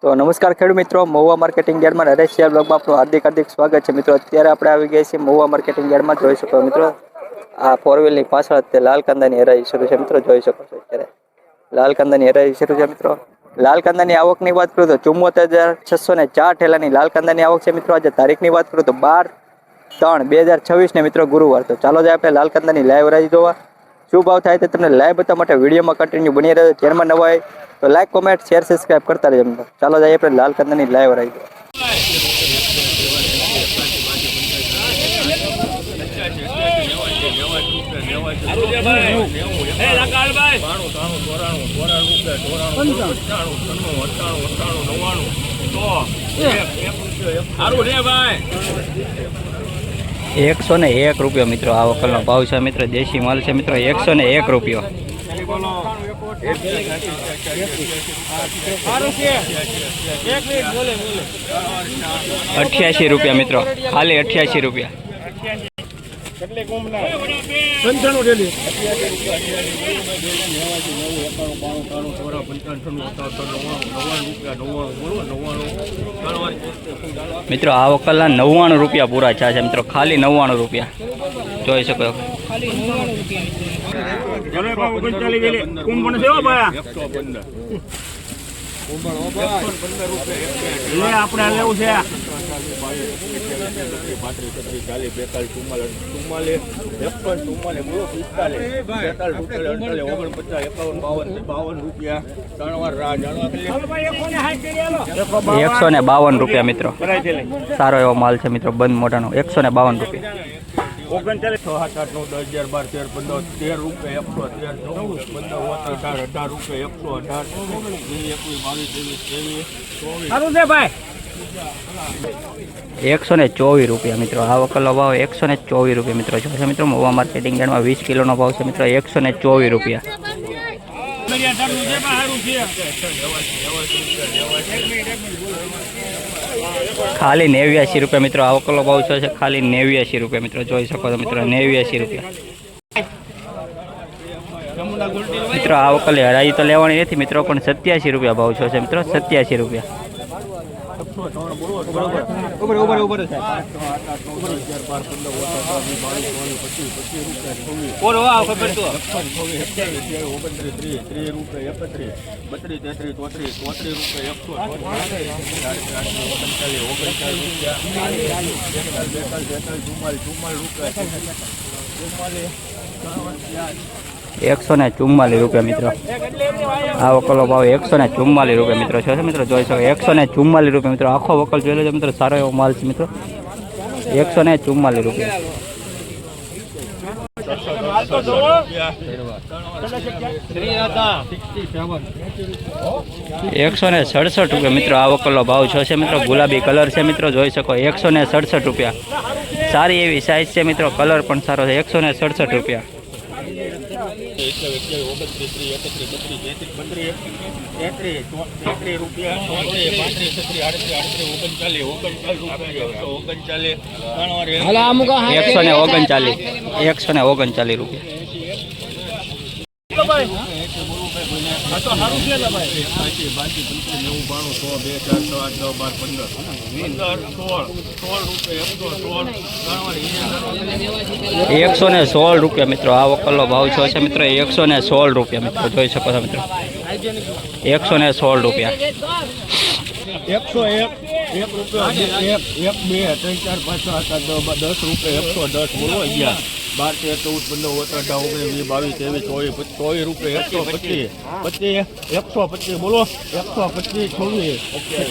તો નમસ્કાર ખેડૂત મિત્રો, મહુવા માર્કેટિંગ યાર્ડમાં નરેશ શેર બ્લોગમાં આપણું હાર્દિક સ્વાગત છે મિત્રો। અત્યારે આપણે આવી ગયા છીએ મહુવા માર્કેટિંગ યાર્ડમાં। જોઈ શકો મિત્રો, આ ફોર વ્હીલની પાછળ તે લાલ કાંદાની હરાજી શરૂ છે મિત્રો। જોઈ શકો છો અત્યારે લાલ કાંદાની હરાજી શરૂ છે મિત્રો। લાલ કાંદાની આવકની વાત કરું તો 74,604 ઠેલાની લાલ કાંદાની આવક છે મિત્રો। આજે તારીખની વાત કરું તો 12/3/2026 ને મિત્રો ગુરુવાર। તો ચાલો જાય આપણે લાલ કાંદાની લાઈવ હરાજી જોવા। શું ભાવ થાય તે તમને લાઈવ બતાવવા માટે વિડીયોમાં કન્ટિન્યુ બની રહેજો। ચેનલમાં નવા હોય તો લાઈક, કોમેન્ટ, શેર, સબસ્ક્રાઇબ કરતા રહેજો મિત્રો। ચાલો જઈએ આપણે લાલ કાંદાની લાઈવ હરાજી જોવા। ₹101 મિત્રો આ વકલનો ભાવ છે મિત્રો। દેશી માલ છે મિત્રો। ₹101 ₹88 મિત્રો, ખાલી ₹88। મિત્રો આ વકલના ₹99 પૂરા થયા છે મિત્રો। ખાલી ₹99 જોઈ શકો છો। આપણે લેવું છે ₹152 મિત્રો। સારો એવો માલ છે મિત્રો, બંધ મોટાનો। ₹152। 39, 6, 7, 8, 9, 10, ₹124 મિત્રો। આ વકલનો ભાવ ₹124 મિત્રો છે મિત્રો। મહુવા માર્કેટિંગ યાર્ડમાં 20 કિલોનો ભાવ છે મિત્રો। ₹124। ખાલી ₹89 મિત્રો। આ વકલનો ભાવ છે ખાલી ₹89 મિત્રો। જોઈ શકો છો મિત્રો, ₹89 મિત્રો। આ વકલે હરાજી તો લેવાની નથી મિત્રો, પણ ₹87 ભાવ છે મિત્રો। ₹87। ₹144 મિત્રો। આ વકલનો ભાવ ₹144 મિત્રો છે મિત્રો। જોઈ શકો ₹144 મિત્રો। આખો વકલ જોઈ લેજો મિત્રો, સારો એવો માલ છે મિત્રો। ₹144। ₹167 મિત્રો। આ વકલનો ભાવ છે મિત્રો। ગુલાબી કલર છે મિત્રો। જોઈ શકો ₹167। સારી એવી સાઇઝ છે મિત્રો, કલર પણ સારો છે। ₹167। ₹139। ₹116 મિત્રો। આ વકલનો ભાવ છે મિત્રો। ₹116 મિત્રો। જોઈ શકો છો મિત્રો, ₹116। 101, ₹1, 1, 2, 3, 4, 5, 6, 7, 8, 9, 10 ₹110 બોલો। 11, 12, 13, 14, 15, 18, 19, 20, 22, 23, 24, બોલો। 125 ₹125, 26,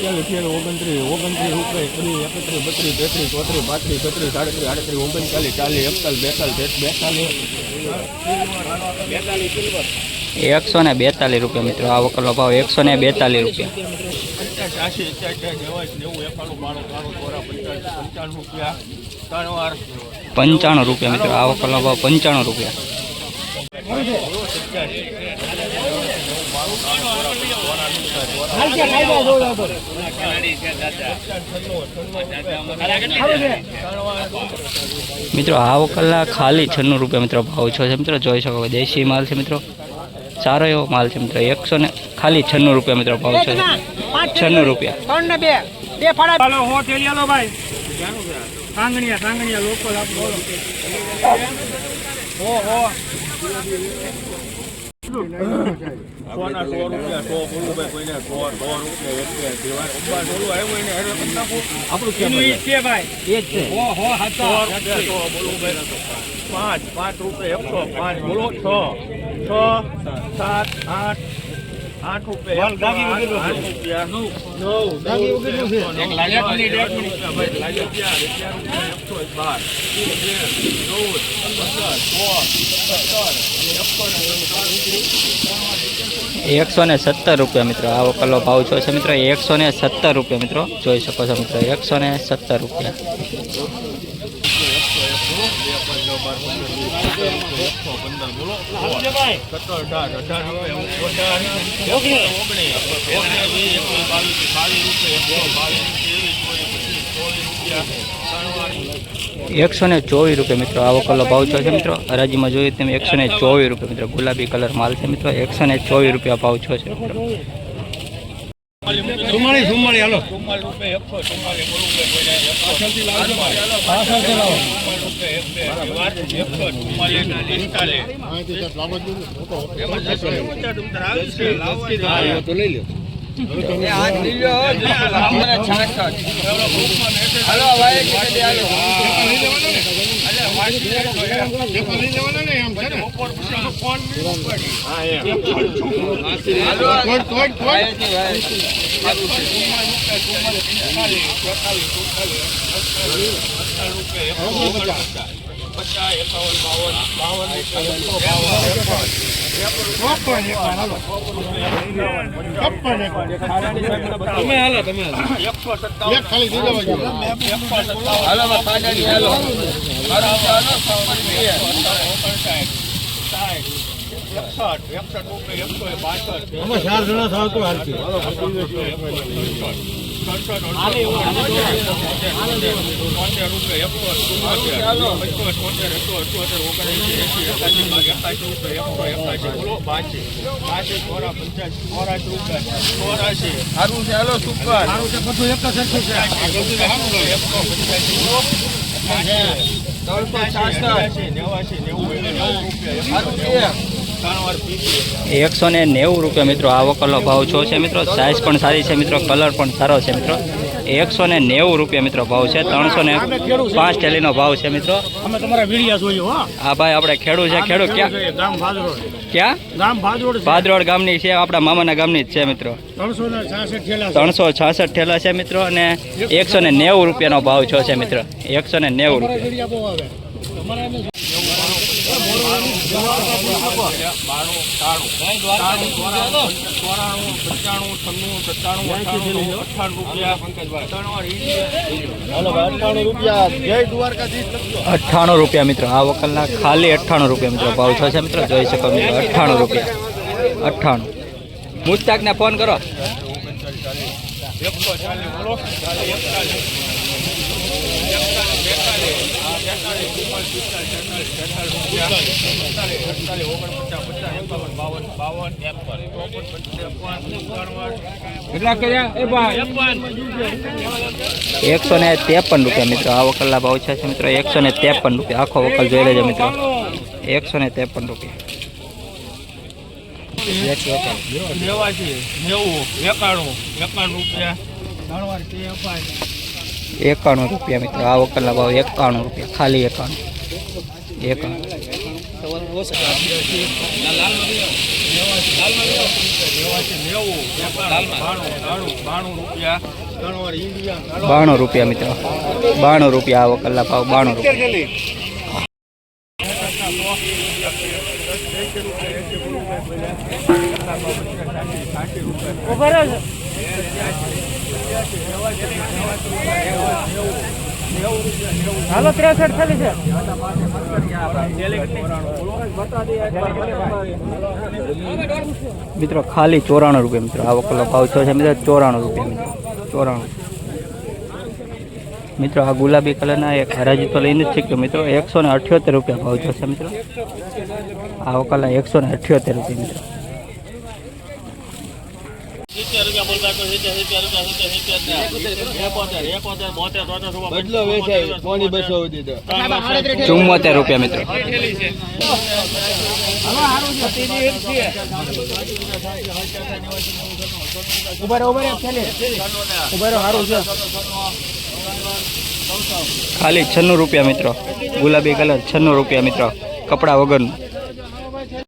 27, 28, 29, 30, 31, 32, 33, 34, 35, 36, 37, 38, ₹142 મિત્રો। આ વકલનો ભાવ ₹142। 85, 90, 91, ₹95 મિત્રો। આ વકલનો ભાવ ₹95। મિત્રો આ વકલના ખાલી ₹96 મિત્રો ભાવ છે મિત્રો, જોઈ શકો દેશી માલ છે મિત્રો। સારો એવો માલ છે મિત્રો. 100 ને ખાલી 96 રૂપિયા મિત્રો ભાવ છે. 96 રૂપિયા. હાલો હો થેલી હાલો ભાઈ સાંગણિયા લોકો બોલો હો સોના 100 રૂપિયા 100 બોલું ભાઈ કોઈને 100 રૂપિયા 1 દેવાય અંબા બોલું આવ્યો એને હેડ કરી નાખો આપણું કેનું ઈ છે ભાઈ એ જ છે હો હાચો બોલું ભાઈ 5 રૂપિયા 105 બોલો 6 7 8 8 રૂપિયા 8 રૂપિયા 9 દાગી ઉગેલું છે એક લાજની ડેક ભાઈ લાજ્યા 117 રૂપિયા મિત્રો આ વકલનો ભાવ છે મિત્રો. 117 રૂપિયા મિત્રો જોઈ શકો છો મિત્રો. 117 રૂપિયા. ₹124 રૂપિયા મિત્રો આ વકલનો ભાવ છે મિત્રો. હરાજીમાં જોઈએ તેમ 124 રૂપિયા મિત્રો. ગુલાબી કલર માલ છે મિત્રો. 124 રૂપિયા ભાવ છે મિત્રો. સુમાળી હાલો ₹190 મિત્રો આ વકલનો ભાવ છે મિત્રો. સાઇઝ પણ સારી છે મિત્રો. કલર પણ સારો છે મિત્રો. 190 મિત્રો ભાવ છે. 305 ટેલીનો ભાવ છે મિત્રો. અમે તમારા વિડિયા જોયો હો. આ ભાઈ આપણે ખેડૂત છે. ખેડૂત ક્યાં ગામ ભાદરોડ. ક્યાં ગામ ભાદરોડ. ભાદરોડ ગામની છે. આપણા મામાના ગામની જ છે મિત્રો. 366 ઠેલા. 366 ઠેલા છે મિત્રો. અને 190 રૂપિયાનો ભાવ છે મિત્રો. 190 રૂપિયા. વિડિયા બહુ આવે. તમારા ₹98 મિત્રો આ વકલના ખાલી ₹98 મિત્રો ભાવ છે મિત્રો. જોઈ શકો મિત્રો. ₹98. 98. મુસ્તાકને ફોન કરો. કેટલા કર્યા એ ભાઈ 153 રૂપિયા મિત્રો આ વકલના ભાવ છે મિત્રો. 153 રૂપિયા. આખો વકલ જોઈ લેજો મિત્રો. 153 રૂપિયા. 91 રૂપિયા મિત્રો આ વકલના ભાવ. 91 રૂપિયા ખાલી 92 રૂપિયા મિત્રો. 92 રૂપિયા આ વકલના ભાવ. 92 રૂપિયા. હાલો 63 ખાલી છે. મિત્રો ખાલી 94 રૂપિયા મિત્રો આ વકલનો ભાવ છે મિત્રો. 94 રૂપિયા મિત્રો. 94 મિત્રો. આ ગુલાબી કલરના એક હરાજી તો લઈને જ શીખ્યો મિત્રો. 178 રૂપિયા ભાવ છે મિત્રો. આ વકલના 178 રૂપિયા મિત્રો. બદલો વેચાય 200 દીધો 74 રૂપિયા મિત્રો. ખાલી 96 રૂપિયા મિત્રો. ગુલાબી કલર 96 રૂપિયા મિત્રો. કપડા વગરનું.